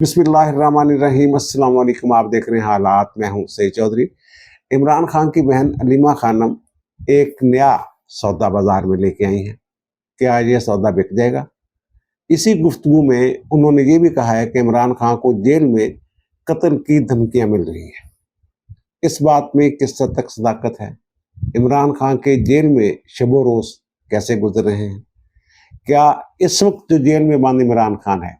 बिस्मिल्लाहिर्रहमानिर्रहीम। अस्सलाम वालेकुम। आप देख रहे हैं हालात। मैं हूं सईद चौधरी। इमरान खान की बहन अलीमा खानम एक नया सौदा बाजार में लेके आई हैं। क्या ये सौदा बिक जाएगा? इसी गुफ्तगू में उन्होंने ये भी कहा है कि इमरान खान को जेल में कत्ल की धमकियां मिल रही हैं। इस बात में किस हद तक सदाकत है? इमरान खान के जेल में शबो रोज कैसे गुजर रहे हैं? क्या इस वक्त जो जेल में बंद इमरान खान है,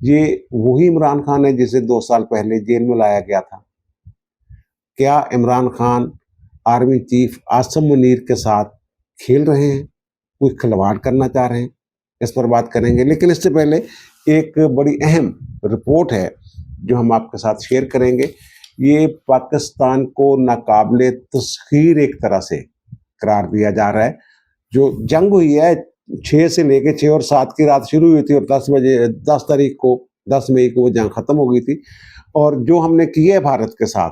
ये वही इमरान खान है जिसे 2 साल पहले जेल में लाया गया था? क्या इमरान खान आर्मी चीफ आसिम मुनीर के साथ खेल रहे हैं, कोई खिलवाड़ करना चाह रहे हैं? इस पर बात करेंगे, लेकिन इससे पहले एक बड़ी अहम रिपोर्ट है जो हम आपके साथ शेयर करेंगे। ये पाकिस्तान को नाकाबिले तस्खीर एक तरह से करार दिया जा रहा है। जो जंग हुई है 6 से लेके 6 और 7 की रात शुरू हुई थी और 10 तारीख को 10 मई को वो जंग खत्म हो गई थी। और जो हमने किया है भारत के साथ,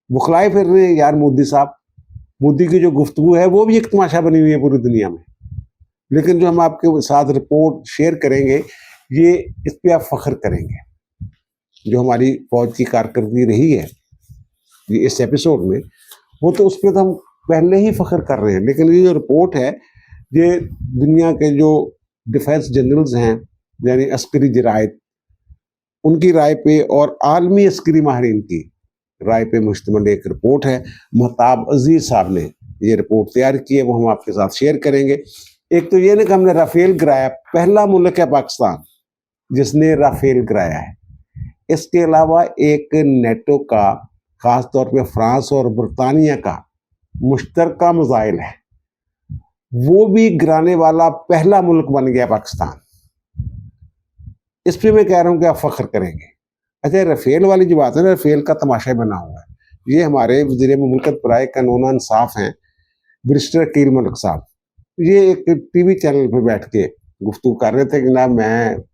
बुखलाए फिर रहे हैं यार मोदी साहब। मोदी की जो गुफ्तगू है वो भी एक तमाशा बनी हुई है पूरी दुनिया में। लेकिन जो हम आपके साथ रिपोर्ट शेयर करेंगे, ये इस पे आप फख्र करेंगे। जो हमारी फौज की कारकर्दगी रही है ये इस एपिसोड में, वो तो उस पर तो हम पहले ही फख्र कर रहे हैं। लेकिन ये जो रिपोर्ट है, ये दुनिया के जो डिफेंस जनरल्स हैं, यानी अस्करी जरायत, उनकी राय पे और आलमी अस्करी माहिरीन की राय पे मुश्तमिल एक रिपोर्ट है। महताब अजीज साहब ने ये रिपोर्ट तैयार की है, वो हम आपके साथ शेयर करेंगे। एक तो ये ना कि हमने राफेल गिराया, पहला मुल्क है पाकिस्तान जिसने राफेल गिराया है। इसके अलावा एक नेटो का, खास तौर पे फ्रांस और बरतानिया का मुश्तरका मिसाइल है, वो भी गिराने वाला पहला मुल्क बन गया पाकिस्तान। इस पे मैं कह रहा हूं कि आप फख्र करेंगे। अच्छा, राफेल वाली जो बात है ना, राफेल का तमाशा बना हुआ है। ये हमारे वज़ीर मुमलकत बराए कानून इंसाफ हैं बैरिस्टर अकील मलिक साहब। ये एक टीवी चैनल पे बैठ के गुफ्तगू कर रहे थे कि जनाब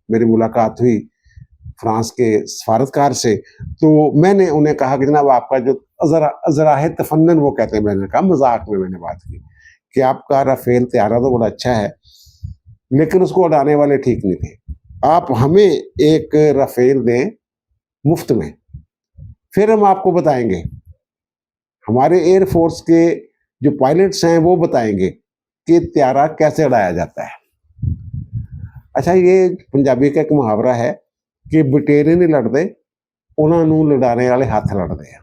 मेरी मुलाकात हुई फ्रांस के सफारतकार से, तो मैंने उन्हें कहा कि जनाब आपका जो अजराह तफन्नन, वो कहते हैं, मैंने कहा मजाक में मैंने बात की कि आपका राफेल तैयारा तो बड़ा अच्छा है, लेकिन उसको उड़ाने वाले ठीक नहीं थे। आप हमें एक राफेल दें मुफ्त में, फिर हम आपको बताएंगे। हमारे एयरफोर्स के जो पायलट्स हैं वो बताएंगे कि त्यारा कैसे उड़ाया जाता है। अच्छा, ये पंजाबी का एक मुहावरा है कि बटेरे नहीं लड़ते, उन्होंने लड़ाने वाले हाथ लड़ते हैं।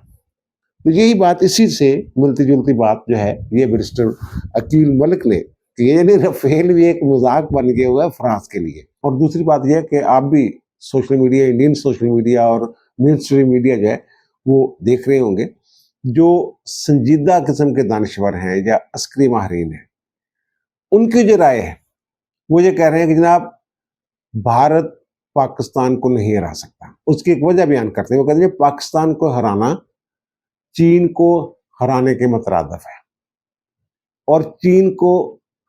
तो यही बात, इसी से मिलती जुलती बात जो है ये बैरिस्टर अकील मलिक ने कि ये राफेल भी एक मजाक बन गया हुआ है फ्रांस के लिए। और दूसरी बात यह कि आप भी social media, Indian social media और मेन स्ट्रीम मीडिया जो है वो देख रहे होंगे। जो संजीदा किस्म के दानश्वर हैं या अस्करी माहिरीन हैं, उनकी जो राय है वो ये कह रहे हैं कि जनाब भारत पाकिस्तान को नहीं हरा सकता। उसकी एक वजह बयान करते हैं, वो कहते हैं पाकिस्तान को हराना चीन को हराने के मुतरादिफ है और चीन को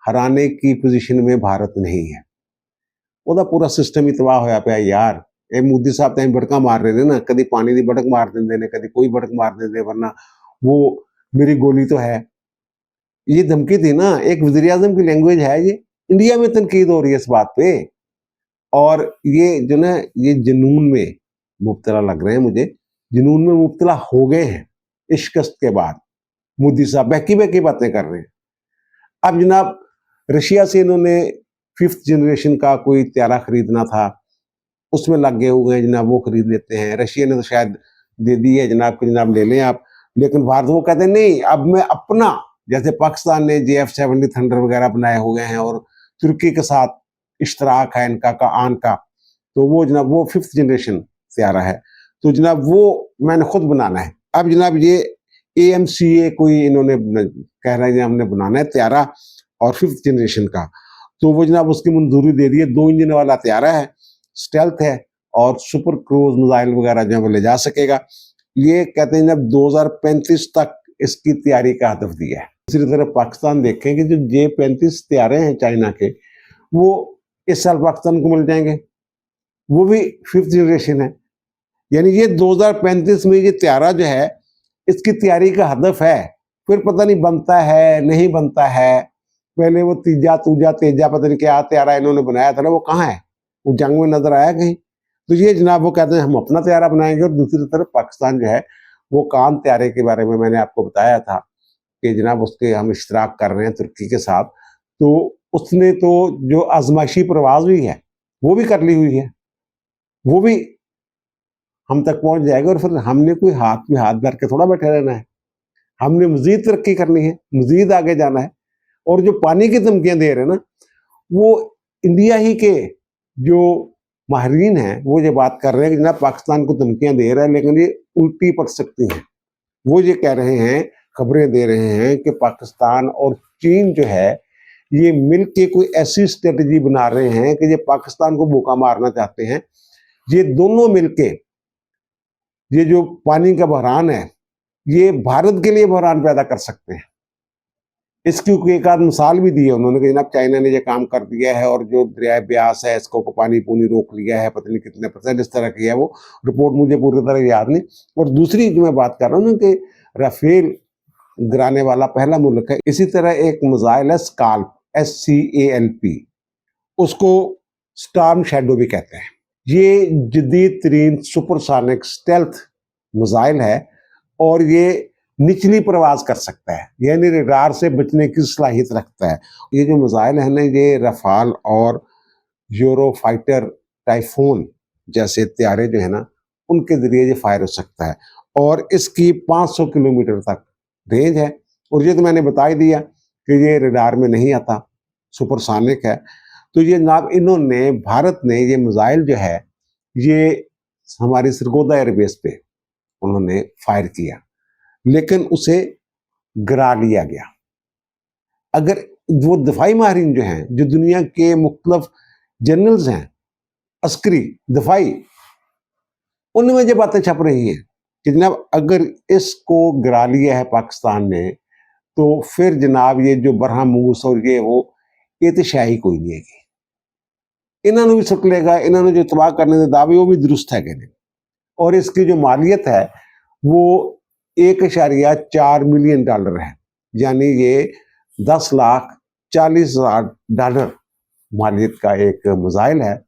हराने की पोजीशन में भारत नहीं है। ਉਹਦਾ पूरा सिस्टम ही तबाह होया पिया यार। ਇਹ मोदी साहब तो बड़का मार रहे थे ना, कभी पानी की बड़क मार देंगे ने, कभी कोई बड़क मार देंगे, वरना वो मेरी गोली तो है। ये धमकी थी ना, एक वज़ीर आज़म की लैंग्वेज है ये। इंडिया में तनकीद हो रही है इस बात पे। और ये जो ना, ये जुनून में मुब्तला लग रहे हैं मुझे, जुनून में मुब्तला हो गए हैं इस शिकस्त के बाद। मोदी साहब बहकी बहकी बातें कर रहे हैं। अब जनाब रशिया से इन्होंने 5th जनरेशन का कोई त्यारा खरीदना था, उसमें लग गए हुए हैं जनाब, वो खरीद लेते हैं। रशिया ने तो शायद दे दी है जनाब कि जनाब ले लें आप, लेकिन भारत वो कहते हैं नहीं, अब मैं अपना, जैसे पाकिस्तान ने JF-70 थंडर वगैरह बनाए हुए हैं और तुर्की के साथ इश्तराक है इनका का आन का, तो वो जनाब वो 5th जनरेशन त्यारा है, तो जनाब वो मैंने खुद बनाना है। अब जनाब ये AMCA कोई इन्होंने कह रहे हैं हमने बनाना है त्यारा और 5th जनरेशन का, तो वो जनाब उसकी मंजूरी दे दी है। 2 इंजन वाला त्यारा है, स्टेल्थ है और सुपर क्रूज मिसाइल वगैरह जो वो ले जा सकेगा। ये कहते हैं जब 2035 तक इसकी तैयारी का हदफ दिया है। दूसरी तरफ पाकिस्तान देखें कि जो J-35 त्यारे हैं चाइना के, वो इस साल पाकिस्तान को मिल जाएंगे, वो भी 5th जनरेशन है। यानी ये 2035 में ये त्यारा जो है इसकी तैयारी का हदफ है। फिर पता नहीं बनता है नहीं बनता है। पहले वो तीजा तूजा तेजा पता नहीं क्या त्यारा इन्होंने बनाया था ना, वो कहाँ है? वो जंग में नजर आया कहीं? तो ये जनाब वो कहते हैं हम अपना तैयारा बनाएंगे, और दूसरी तरफ पाकिस्तान जो है वो कान तैयारे के बारे में मैंने आपको बताया था कि जनाब उसके हम इश्तराक कर रहे हैं तुर्की के साथ। तो उसने तो जो आजमाइशी परवाज हुई है वो भी कर ली हुई है, वो भी हम तक पहुंच जाएगा, और फिर हमने कोई हाथ में हाथ धर के थोड़ा बैठे रहना है। हमने मजीद तरक्की करनी है, मजीद आगे जाना है। और जो पानी की धमकियां दे रहे हैं ना, वो इंडिया ही के जो माहरीन हैं वो ये बात कर रहे हैं कि जनाब पाकिस्तान को धमकियां दे रहा है लेकिन ये उल्टी पड़ सकती हैं। वो ये कह रहे हैं, खबरें दे रहे हैं कि पाकिस्तान और चीन जो है ये मिल के कोई ऐसी स्ट्रेटजी बना रहे हैं कि ये पाकिस्तान को भूखा मारना चाहते हैं। ये दोनों मिलके ये जो पानी का बहरान है ये भारत के लिए बहरान पैदा कर सकते हैं। इसकी एक आध मिसाल भी दी है उन्होंने कि जनाब चाइना ने ये काम कर दिया है, और जो दरिया ब्यास है इसको पानी पूनी रोक लिया है, पता नहीं कितने परसेंट इस तरह की है, वो रिपोर्ट मुझे पूरी तरह याद नहीं। और दूसरी जो मैं बात कर रहा हूँ कि राफेल गिराने वाला पहला मुल्क है। इसी तरह एक मिसाइल है स्काल्प, SCALP, उसको स्टॉर्म शैडो भी कहते हैं। ये जदीद तरीन सुपरसोनिक स्टेल्थ मिसाइल है, और ये निचली प्रवास कर सकता है, यानी रडार से बचने की सलाहियत रखता है। ये जो मिसाइल है ना, ये रफाल और यूरो फाइटर टाइफून जैसे तैयारे जो है ना उनके जरिए ये फायर हो सकता है, और इसकी 500 किलोमीटर तक रेंज है। और ये तो मैंने बता ही दिया कि ये रडार में नहीं आता, सुपरसोनिक है। तो ये जनाब इन्होंने, भारत ने ये मिसाइल जो है ये हमारी सरगोदा एयरबेस पे उन्होंने फायर किया, लेकिन उसे गिरा लिया गया। अगर वो दफाई माहिरीन जो हैं, जो दुनिया के मुख्तलिफ जनरल्स हैं, अस्करी दफाई, उनमें ये बातें छप रही हैं कि जनाब अगर इसको गिरा लिया है पाकिस्तान ने तो फिर जनाब ये जो बरहमूस और ये वो, ये तो शाही कोई नहीं है, इन्होंने भी सुट लेगा, इन्होंने जो तबाह करने के दावे वो भी दुरुस्त है कहने। और इसकी जो मालियत है वो 1.4 मिलियन डॉलर है, यानी ये $10,40,000 मालियत का एक मिसाइल है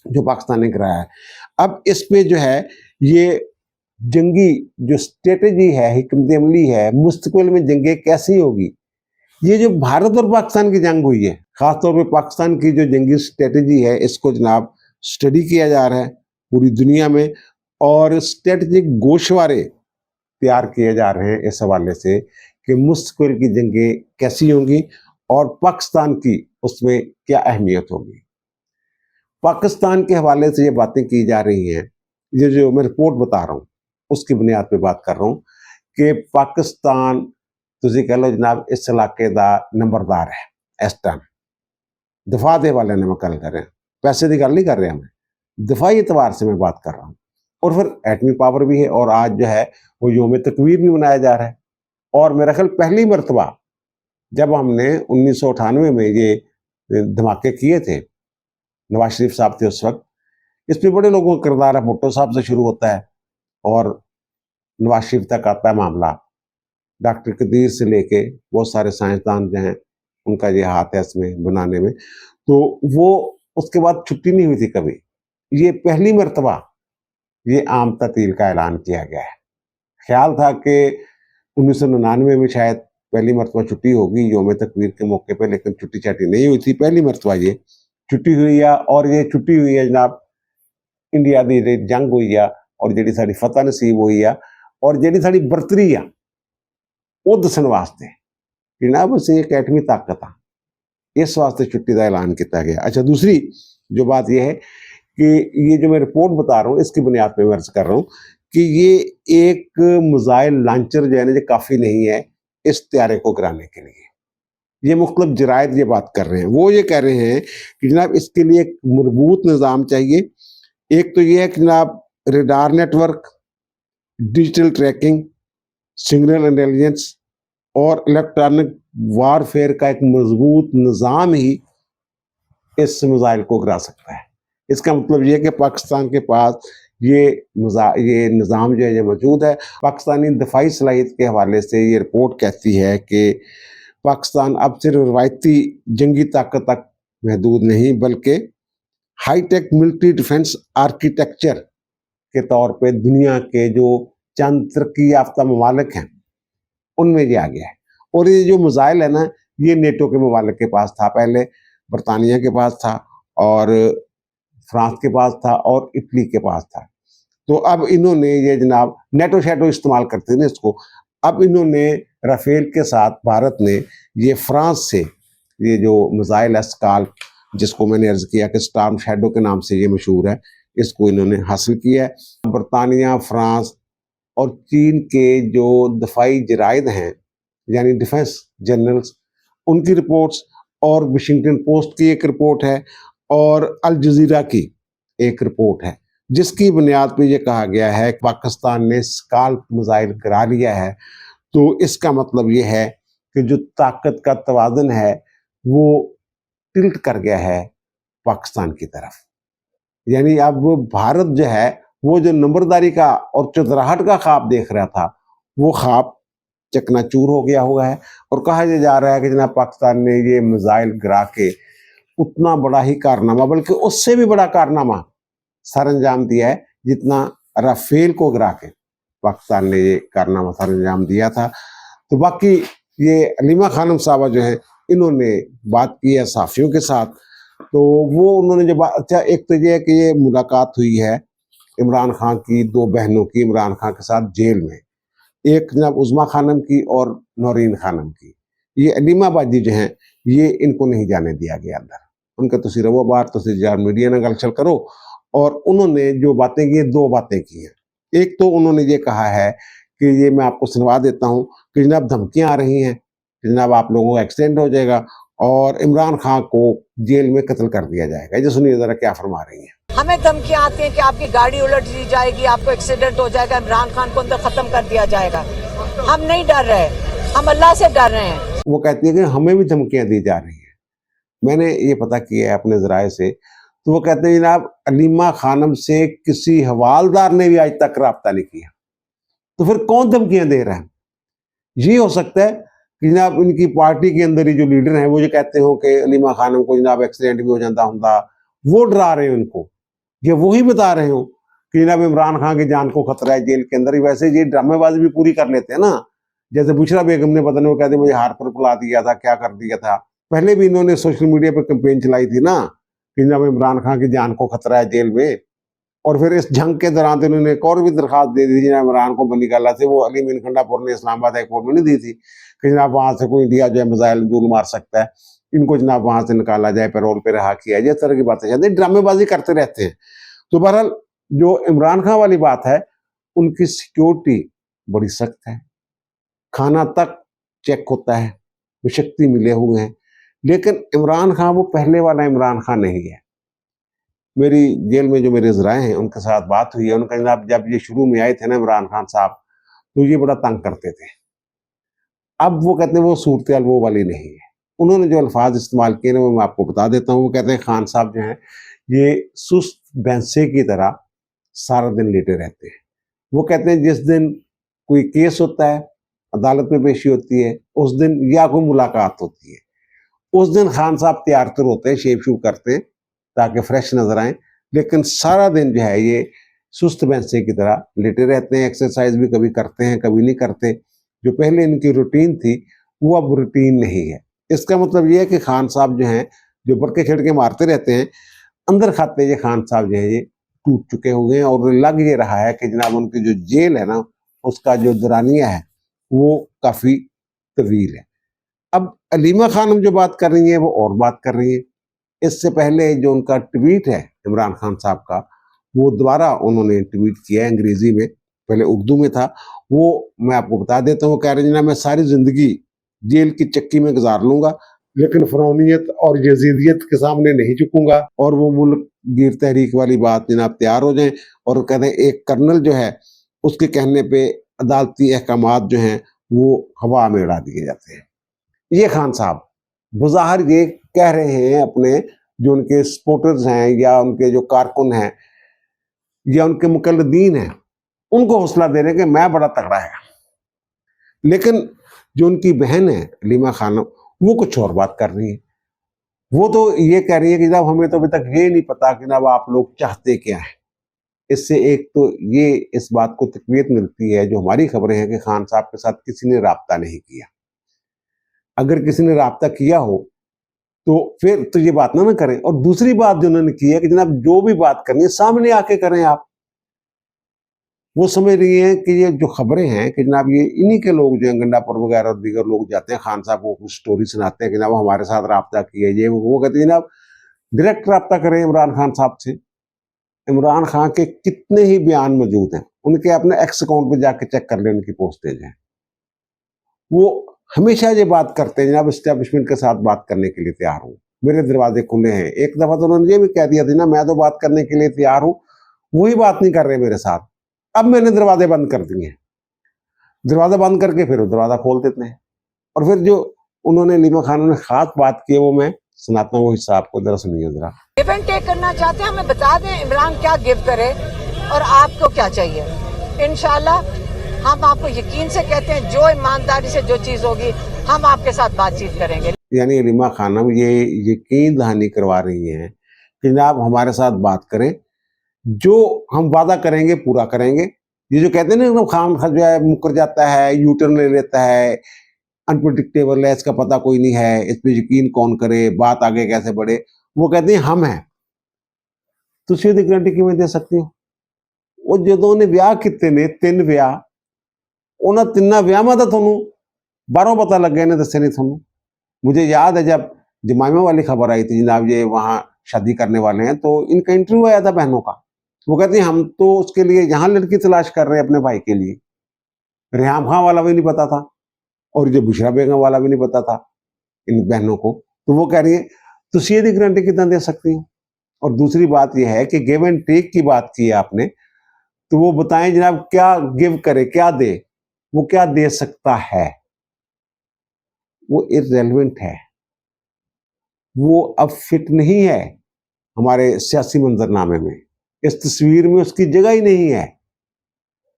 जो पाकिस्तान ने कराया है। अब इस पे जो है ये जंगी जो स्ट्रेटजी है, हिकमत अमली है, मुस्तकबिल में जंगें कैसी होगी, ये जो भारत और पाकिस्तान की जंग हुई है, खासतौर पे पाकिस्तान की जो जंगी स्ट्रेटजी है, इसको जनाब स्टडी किया जा रहा है पूरी दुनिया में, और स्ट्रेटजिक गोशवारे तैयार किए जा रहे हैं इस हवाले से कि मुस्तकबिल की जंगें कैसी होंगी और पाकिस्तान की उसमें क्या अहमियत होगी। पाकिस्तान के हवाले से ये बातें की जा रही हैं, ये जो मैं रिपोर्ट बता रहा हूँ उसकी बुनियाद पे बात कर रहा हूँ कि पाकिस्तान तुझे कह लो जनाब इस इलाके का नंबरदार है इस टाइम, दफा दे वाले ने मैं गल कर रहे हैं, पैसे की गल नहीं कर रहे हैं, मैं दफाई एतबार से मैं बात कर रहा हूँ। और फिर एटमी पावर भी है, और आज जो है वो योम तकवीर भी मनाया जा रहा है। और मेरा ख्याल पहली मरतबा जब हमने 1998 में ये धमाके किए थे, नवाज शरीफ साहब थे उस वक्त, इसमें बड़े लोगों का किरदार है, भुट्टो साहब से शुरू होता है और नवाज शरीफ तक आता है मामला, डॉक्टर कदीर से लेके बहुत सारे साइंसदान जो हैं उनका ये हाथ है इसमें बनाने में। तो वो उसके बाद छुट्टी नहीं हुई थी कभी, ये पहली मरतबा ये आम ततील का ऐलान किया गया है। ख्याल था कि 1999 में शायद पहली मरतबा छुट्टी होगी योम तकवीर के मौके पर, लेकिन छुट्टी छाटी नहीं हुई थी, पहली मरतबा ये छुट्टी हुई है। और ये छुट्टी हुई है जनाब इंडिया की जंग हुई है, और जी साड़ी फतह नसीब हुई है, और जी साड़ी बरतरी आ वो दसन वास्ते कि जनाब असीं एक एटमी ताकत आ, इस वास्ते छुट्टी का ऐलान किया गया। अच्छा, दूसरी जो बात यह है कि ये जो मैं रिपोर्ट बता रहा हूँ इसकी बुनियाद पर मैं अर्ज कर रहा हूँ कि ये एक मिसाइल लॉन्चर जो है ना काफ़ी नहीं है इस तैयारे को गिराने के लिए। ये मुख्तलिफ जरायद ये बात कर रहे हैं, वो ये कह रहे हैं कि जनाब इसके लिए एक मजबूत निज़ाम चाहिए। एक तो ये है कि जनाब radar network, digital tracking, signal intelligence और इलेक्ट्रॉनिक वारफेयर का एक मजबूत निज़ाम ही इस मिसाइल को गिरा सकता है। इसका मतलब ये है कि पाकिस्तान के पास ये निज़ाम जो है ये मौजूद है। पाकिस्तानी दफाई सलाहियत के हवाले से ये रिपोर्ट कहती है कि पाकिस्तान अब सिर्फ रवायती जंगी ताकत तक महदूद नहीं बल्कि हाईटेक मिलिट्री डिफेंस आर्किटेक्चर के तौर पे दुनिया के जो चंद तरक्की याफ्ता ममालिक हैं उनमें ये आ गया है। और ये जो मिसाइल है ना, ये नेटो के ममालिक के पास था, पहले बरतानिया के पास था और फ्रांस के पास था और इटली के पास था। तो अब इन्होंने ये जनाब नेटो शेटो इस्तेमाल करते थे इसको, अब इन्होंने राफेल के साथ भारत ने ये फ्रांस से ये जो मिसाइल है स्काल्प, जिसको मैंने अर्ज किया कि स्टॉर्म शैडो के नाम से ये मशहूर है, इसको इन्होंने हासिल किया है। बरतानिया, फ्रांस और चीन के जो दफाई जराइद हैं यानी डिफेंस जर्नल्स, उनकी रिपोर्ट्स और वाशिंगटन पोस्ट की एक रिपोर्ट है और अल जजीरा की एक रिपोर्ट है, जिसकी बुनियाद पर यह कहा गया है कि पाकिस्तान ने स्काल्प मिसाइल गिरा लिया है। तो इसका मतलब ये है कि जो ताकत का तवाज़ुन है वो टिल्ट कर गया है पाकिस्तान की तरफ। यानी अब भारत जो है वो जो नंबरदारी का और चतुराहट का ख्वाब देख रहा था, वो ख्वाब चकनाचूर हो गया हुआ है। और कहा यह जा रहा है कि जनाब पाकिस्तान ने ये मिसाइल गिरा के उतना बड़ा ही कारनामा, बल्कि उससे भी बड़ा कारनामा सर अंजाम दिया है जितना राफेल को गिरा के पाकिस्तान ने ये कारनामा सर अंजाम दिया था। तो बाकी ये अलीमा खानम साहबा जो है इन्होंने बात की है साफियों के साथ, तो वो उन्होंने जो बात, अच्छा एक तो ये है कि ये मुलाकात हुई है इमरान खान की दो बहनों की इमरान खान के साथ जेल में, एक जनाब उज़मा खानम की और नौरीन खानम की। ये अलीमा बाजी जो हैं ये इनको नहीं जाने दिया गया अंदर, उनका तुसी रवो बार तुसी यार मीडिया ने गलचल करो। और उन्होंने जो बातें की, दो बातें की हैं। एक तो उन्होंने ये कहा है कि ये मैं आपको सुनवा देता हूँ कि जनाब धमकियाँ आ रही हैं कि जनाब आप लोगों का एक्सीडेंट हो जाएगा और इमरान खान को जेल में कत्ल कर दिया जाएगा। ये सुनिए जरा क्या फरमा रही हैं। हमें धमकियां आती हैं कि आपकी गाड़ी उलट दी जाएगी, आपको एक्सीडेंट हो जाएगा, इमरान खान को अंदर खत्म कर दिया जाएगा। हम नहीं डर रहे, हम अल्लाह से डर रहे हैं। वो कहती है कि हमें भी धमकियां दी जा रही हैं। मैंने ये पता किया है अपने जराये से, तो वो कहते हैं जनाब अलीमा खानम से किसी हवालदार ने भी आज तक रब्ता नहीं किया, तो फिर कौन धमकियां दे रहा है? ये हो सकता है कि जनाब इनकी पार्टी के अंदर ही जो लीडर हैं वो ये कहते हो कि अलीमा खानम को जनाब एक्सीडेंट भी हो जाता होता, वो डरा रहे हैं उनको, या वही बता रहे हो कि जनाब इमरान खान की जान को खतरा है जेल के अंदर। वैसे ये ड्रामेबाजी भी पूरी कर लेते हैं ना, जैसे बुशरा बेगम ने पता नहीं वो कहते मुझे हार पर बुला दिया था, क्या कर दिया था। पहले भी इन्होंने सोशल मीडिया पर कैंपेन चलाई थी ना कि जनाब इमरान खान की जान को खतरा है जेल में। और फिर इस जंग के दौरान तो इन्होंने एक और भी दरखास्त दे दी थी जनाब इमरान को बंदीगाला से, वो अली मीन खंडापुर ने इस्लामाबाद हाई कोर्ट में नहीं दी थी कि जनाब वहां से कोई इंडिया जो है मिसाइल दूर मार सकता है, इनको जनाब वहां से निकाला जाए, पैरोल पे रहा किया जाए। इस तरह की बातें कहते हैं, ड्रामेबाजी करते रहते हैं। तो बहरहाल जो इमरान खान वाली बात है, उनकी सिक्योरिटी बड़ी सख्त है, खाना तक चेक होता है, शक्ति मिले हुए हैं। लेकिन इमरान खान वो पहले वाला इमरान खान नहीं है। मेरी जेल में जो मेरे ज़राए हैं उनके साथ बात हुई है, उनका जनाब जब ये शुरू में आए थे ना इमरान खान साहब, तो ये बड़ा तंग करते थे। अब वो कहते हैं वो सूरत वो वाली नहीं है। उन्होंने जो अल्फाज इस्तेमाल किए ना वो मैं आपको बता देता हूँ। वो कहते हैं खान साहब जो हैं ये सुस्त भैंसे की तरह सारा दिन लेटे रहते हैं। वो कहते हैं जिस दिन कोई केस होता है, अदालत में पेशी होती है, उस दिन या कोई मुलाकात होती है, उस दिन खान साहब तैयार तर होते हैं, शेव शूव करते हैं ताकि फ्रेश नजर आए। लेकिन सारा दिन जो है ये सुस्त भैंसे की तरह लेटे रहते हैं। एक्सरसाइज भी कभी करते हैं कभी नहीं करते। जो पहले इनकी रूटीन थी वो अब रूटीन नहीं है। इसका मतलब ये है कि खान साहब जो हैं जो बड़के छिड़के मारते रहते हैं, अंदर खाते ये खान साहब जो है ये टूट चुके हुए हैं। और लग ये रहा है कि जनाब उनकी जो जेल है ना उसका जो दरानिया है वो काफ़ी तवील है। अब अलीमा खानम जो बात कर रही है वो और बात कर रही है। इससे पहले जो उनका ट्वीट है इमरान खान साहब का, वो दोबारा उन्होंने ट्वीट किया है अंग्रेजी में, पहले उर्दू में था। वो मैं आपको बता देता हूँ, कह रहे हैं मैं सारी जिंदगी जेल की चक्की में गुजार लूंगा लेकिन फरौनियत और यजीदियत के सामने नहीं झुकूंगा। और वो मुल्क गिर तहरीक वाली बात जनाब तैयार हो जाए। और कहते हैं एक कर्नल जो है उसके कहने पे अदालती अहकामात जो हैं वो हवा में उड़ा दिए जाते हैं। ये खान साहब बज़ाहिर ये कह रहे हैं अपने जो उनके सपोर्टर्स हैं या उनके जो कारकुन हैं या उनके मुकल्लदीन हैं उनको हौसला दे रहे हैं कि मैं बड़ा तगड़ा है। लेकिन जो उनकी बहन है अलीमा खानम वो कुछ और बात कर रही है। वो तो ये कह रही है कि जनाब हमें तो अभी तक ये नहीं पता कि जनाब आप लोग चाहते क्या हैं। इससे एक तो ये इस बात को तकवीत मिलती है जो हमारी खबरें हैं कि खान साहब के साथ किसी ने राब्ता नहीं किया। अगर किसी ने राब्ता किया हो तो फिर तो ये बात ना करें। और दूसरी बात जो उन्होंने की है कि जनाब जो भी बात करनी है सामने आके करें आप। वो समझ रही हैं कि ये जो खबरें हैं कि जनाब ये इन्हीं के लोग जो गंडापुर वगैरह और दीगर लोग जाते हैं खान साहब को कुछ स्टोरी सुनाते हैं कि जनाब हमारे साथ राब्ता किया ये वो कहते हैं जनाब डायरेक्ट राब्ता करें इमरान खान साहब से। इमरान खान के कितने ही बयान मौजूद हैं, उनके अपने एक्स अकाउंट पे जाके चेक कर लें, उनकी पोस्टेज हैं। वो हमेशा ये बात करते हैं जनाब एस्टेब्लिशमेंट के साथ बात करने के लिए तैयार हूँ, मेरे दरवाजे खुले हैं। एक दफा तो उन्होंने ये भी कह दिया था ना मैं तो बात करने के लिए तैयार हूँ, वही बात नहीं कर रहे मेरे साथ। अब मैंने दरवाजे बंद कर दिए हैं, दरवाजा बंद करके फिर दरवाजा खोल देते हैं। और फिर जो उन्होंने लीमा खान ने खास बात की है वो मैं सुनाता हूँ, वो हिस्सा आपको जरा सुनिए जरा। गिव एंड टेक करना चाहते हैं, हमें बता दें इमरान क्या गिव करे और आपको क्या चाहिए। इंशाल्लाह हम आपको यकीन से कहते हैं जो ईमानदारी से जो चीज होगी हम आपके साथ बातचीत करेंगे। यानी लीमा खानम ये यकीन दहानी करवा रही हैं कि जनाब हमारे साथ बात करें, जो हम वादा करेंगे पूरा करेंगे। ये जो कहते हैं ना खान जो है मुकर जाता है, यूटर्न ले लेता है, अनप्रडिक्टेबल है, इसका पता कोई नहीं है, इस पर यकीन कौन करे, बात आगे कैसे बढ़े, वो कहते हैं हम हैं। तुसी दी गारंटी किवें दे सकते हो? वो ਜਦੋਂ ने ਵਿਆਹ ਕੀਤੇ ਨੇ 3 ਵਿਆਹ, ਉਹਨਾਂ ਤਿੰਨਾਂ ਵਿਆਹਾਂ ਦਾ ਤੁਹਾਨੂੰ ਬਾਹਰੋਂ पता लग गया ने दसे नहीं ਤੁਹਾਨੂੰ। मुझे याद है जब जमाइमा वाली खबर आई थी जनाब ये वहाँ शादी करने वाले हैं, तो इनका इंटरव्यू आया था बहनों का। वो कहती हैं हम तो उसके लिए यहाँ लड़की तलाश कर रहे हैं अपने भाई के लिए। रेहाम खां वाला भी नहीं पता था और ये बुशरा बेगम वाला भी नहीं पता था इन बहनों को। तो वो कह रही है तुसी दी गारंटी कितना दे सकती हो। और दूसरी बात यह है कि गिव एंड टेक की बात की है आपने, तो वो बताएं जनाब क्या गिव करे, क्या दे, वो क्या दे सकता है। वो इररेलेवेंट है, वो अब फिट नहीं है हमारे सियासी मंजरनामे में, इस तस्वीर में उसकी जगह ही नहीं है।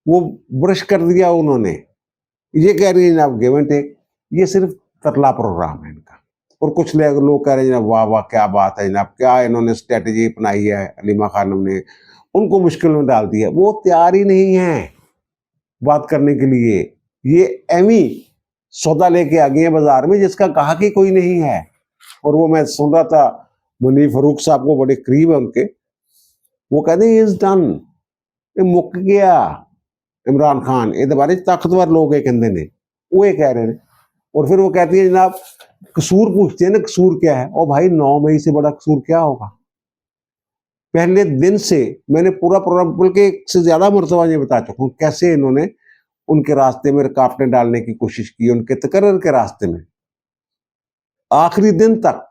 वो ब्रश कर दिया उन्होंने। ये कह रही है जनाब गिव एंड टेक, ये सिर्फ तरला प्रोग्राम है इनका। और कुछ लोग कह रहे हैं जनाब वाह वाह क्या बात है जनाब, क्या इन्होंने स्ट्रेटजी अपनाई है लीमा खानम ने, उनको मुश्किल में डाल दिया। वो तैयार ही नहीं है बात करने के लिए। ये एमी सौदा लेके आ गए हैं बाजार में जिसका कहा कि कोई नहीं है। और वो मैं सुन रहा था मुनीर फरूक साहब को, बड़े करीब है उनके, वो कहते हैं इज डन, मुक गया इमरान खान। ये बारे ताकतवर लोग है कहते ने, वो ये कह रहे हैं। और फिर वो कहती है जनाब कसूर पूछते हैं ना कसूर क्या है। और भाई 9 मई से बड़ा कसूर क्या होगा। पहले दिन से मैंने पूरा प्रोग्राम बल्कि एक से ज्यादा मरतबा ये बता चुका हूँ कैसे इन्होंने उनके रास्ते में रुकावटें डालने की कोशिश की, उनके तकर्रर के रास्ते में। आखिरी दिन तक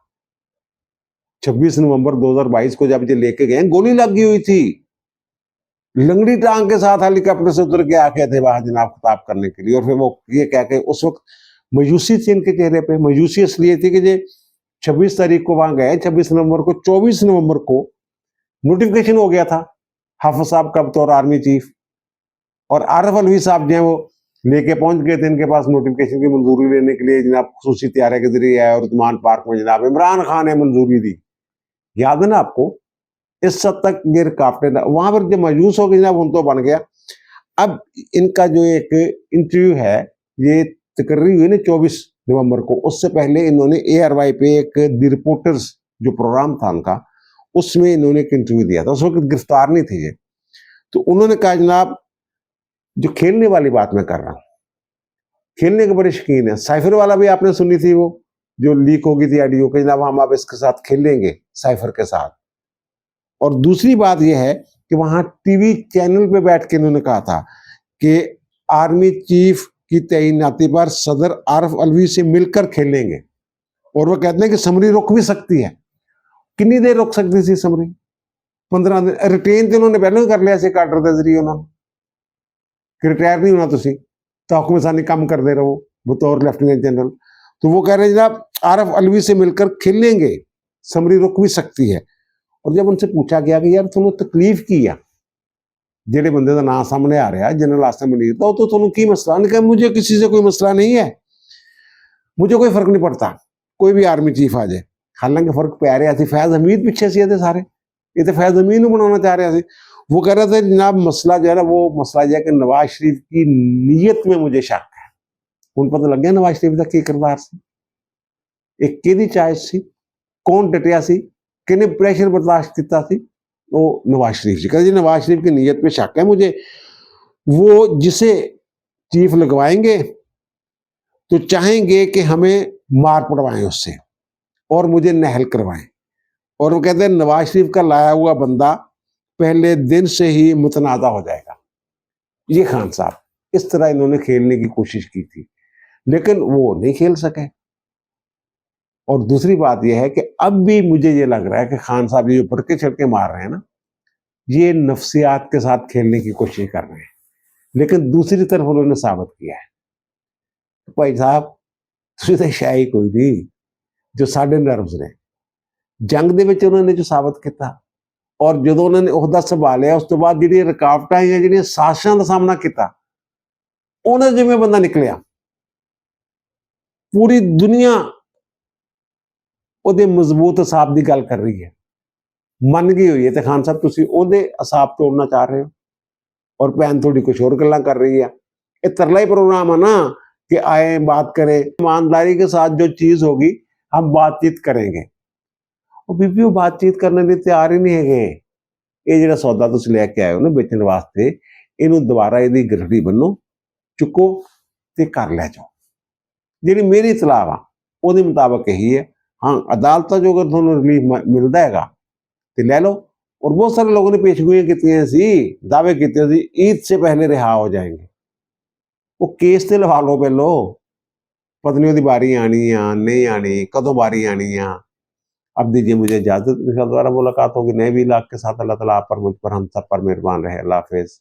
26 नवंबर 2022 को जब ये लेके गए, गोली लगी हुई थी, लंगड़ी टांग के साथ हेलीकॉप्टर से उतर के आके थे वहां जनाब खिताब करने के लिए। और फिर वो ये कह के उस वक्त मायूसी थी इनके चेहरे पे। मायूसी इसलिए थी कि ये 26 तारीख को वहां गए, 26 नवंबर को, 24 नवंबर को नोटिफिकेशन हो गया था हाफिज साहब का बतौर आर्मी चीफ। और आरिफ अलवी साहब जो है वो लेके पहुंच गए थे इनके पास नोटिफिकेशन की मंजूरी लेने के लिए। जनाब खसूसी तैयारे के जरिए आया और उस्मान पार्क में जनाब इमरान खान ने मंजूरी दी, याद है ना आपको। इस हद तक ये रुकावटें वहां पर जब मायूस हो गए जनाब उन तो बन गया। अब इनका जो एक इंटरव्यू है ये तकर्री हुई ना 24 नवंबर को, उससे पहले इन्होंने ARY पे एक द रिपोर्टर्स जो प्रोग्राम था उनका, उसमें इन्होंने एक इंटरव्यू दिया था। उस वक्त गिरफ्तार नहीं थे ये। तो उन्होंने कहा जनाब जो खेलने वाली बात मैं कर रहा हूं, खेलने के बड़े शौकीन है। साइफर वाला भी आपने सुनी थी, वो जो लीक हो गई थी ऑडियो के, जनाब हम अब इसके साथ खेलेंगे साइफर के साथ। और दूसरी बात यह है कि वहां टीवी चैनल पे बैठ के इन्होंने कहा था कि आर्मी चीफ की तैनाती पर सदर आरिफ अलवी से मिलकर खेलेंगे। और वो कहते हैं कि समरी रुक भी सकती है। कितनी देर रुक सकती थी समरी? 15 दिन। रिटेन तो उन्होंने पहले कर लिया आर्डर के जरिए उन्होंने कि रिटायर नहीं होना तुसी, तो हुक्मसानी कम करते रहो बतौर लेफ्टिनेंट जनरल। तो वो कह रहे हैं जनाब आरिफ अलवी से मिलकर खेलेंगे, समरी रुक भी सकती है। और जब उनसे पूछा गया कि यार तुम तकलीफ की है जेडे बंदे का नाम सामने आ रहा है जनरल आसिम मुनीर का, तो तुम की मसला? नहीं कहा मुझे किसी से कोई मसला नहीं है, मुझे कोई फर्क नहीं पड़ता, कोई भी आर्मी चीफ आ जाए। हालांकि फर्क पै रहा सी, फैज हमीद पीछे से थे सारे, ये तो फैज हमीद बनाना चाह रहा थे। वो कह रहे थे जनाब मसला जो है ना, वो मसला जो है कि नवाज शरीफ की नीयत में मुझे शक है। उन पता लग गया नवाज शरीफ का की किरदार सी, एक किहदी चॉइस सी, कौन डटिया सी, किने प्रेशर बर्दाश्त किया सी, वो नवाज शरीफ जी। कहते जी नवाज शरीफ की नीयत में शक है मुझे, वो जिसे चीफ लगवाएंगे तो चाहेंगे कि हमें मार पड़वाएं उससे और मुझे नहल करवाएं। और वो कहते हैं नवाज शरीफ का लाया हुआ बंदा पहले दिन से ही मुतनाज़ा हो जाएगा। ये खान साहब इस तरह इन्होंने खेलने की कोशिश की थी, लेकिन वो नहीं खेल सके। और दूसरी बात यह है कि अब भी मुझे ये लग रहा है कि खान साहब ये जो पटके छटके मार रहे हैं ना, ये नफ्सियात के साथ खेलने की कोशिश कर रहे हैं। लेकिन दूसरी तरफ उन्होंने साबित किया है भाई साहब ਤੁਸੀਂ ਤਾਂ ਸ਼ਾਇ ਕੋਈ ਨਹੀਂ ਜੋ ਸਾਡੇ ਨਰਵਸ ਨੇ। ਜੰਗ ਦੇ ਵਿੱਚ ਉਹਨਾਂ ਨੇ ਜੋ ਸਾਬਤ ਕੀਤਾ, ਔਰ ਜਦੋਂ ਉਹਨਾਂ ਨੇ ਅਹੁਦਾ ਸੰਭਾਲਿਆ ਉਸ ਤੋਂ ਬਾਅਦ ਜਿਹੜੀਆਂ ਰੁਕਾਵਟਾਂ ਆਈਆਂ, ਜਿਹੜੀਆਂ ਸਾਜ਼ਿਸ਼ਾਂ ਦਾ ਸਾਹਮਣਾ ਕੀਤਾ, ਉਹਨਾਂ ਜਿਵੇਂ ਬੰਦਾ ਨਿਕਲਿਆ। ਪੂਰੀ ਦੁਨੀਆ ਉਹਦੇ ਮਜ਼ਬੂਤ ਅਸਾਬ ਦੀ ਗੱਲ ਕਰ ਰਹੀ ਹੈ, ਮੰਨ ਗਈ ਹੋਈ ਹੈ। ਤੇ ਖਾਨ ਸਾਹਿਬ ਤੁਸੀਂ ਉਹਦੇ ਅਸਾਬ ਤੋੜਨਾ ਚਾਹ ਰਹੇ ਹੋ, ਔਰ ਭੈਣ ਤੁਹਾਡੀ ਕੁਛ ਹੋਰ ਗੱਲਾਂ ਕਰ ਰਹੀ ਹੈ। ਇਹ ਤਰਲਾ ਹੀ ਪ੍ਰੋਗਰਾਮ ਹੈ ना कि आए बात करें, ईमानदारी के साथ जो चीज होगी हम बातचीत करेंगे। और बीबी वो बातचीत करने लिए तैयार ही नहीं है। ये जो सौदा तुम लैके आए हो ना बेचने वास्ते, इनू दोबारा यदि गठड़ी बनो, चुको ते कर लै जाओ। जी मेरी इतलाह वा वो मुताबिक यही है। हाँ अदालत जो अगर थोड़ा रिलीफ मिलता है तो लै लो। और बहुत सारे लोगों ने पेशगोइयां की, दावे किए ईद से पहले रिहा हो जाएंगे। वो केस ते लवा लो पहलो, पत्नी की बारी आनी आ नहीं आनी, कदों बारी आनी आ। अब दीजिए मुझे इजाजत, दोबारा मुलाकात होगी नए भी इलाके के साथ। अल्लाह ताला आप पर, मुझ पर, हम सब पर मेहरबान रहे। अल्लाह हाफिज।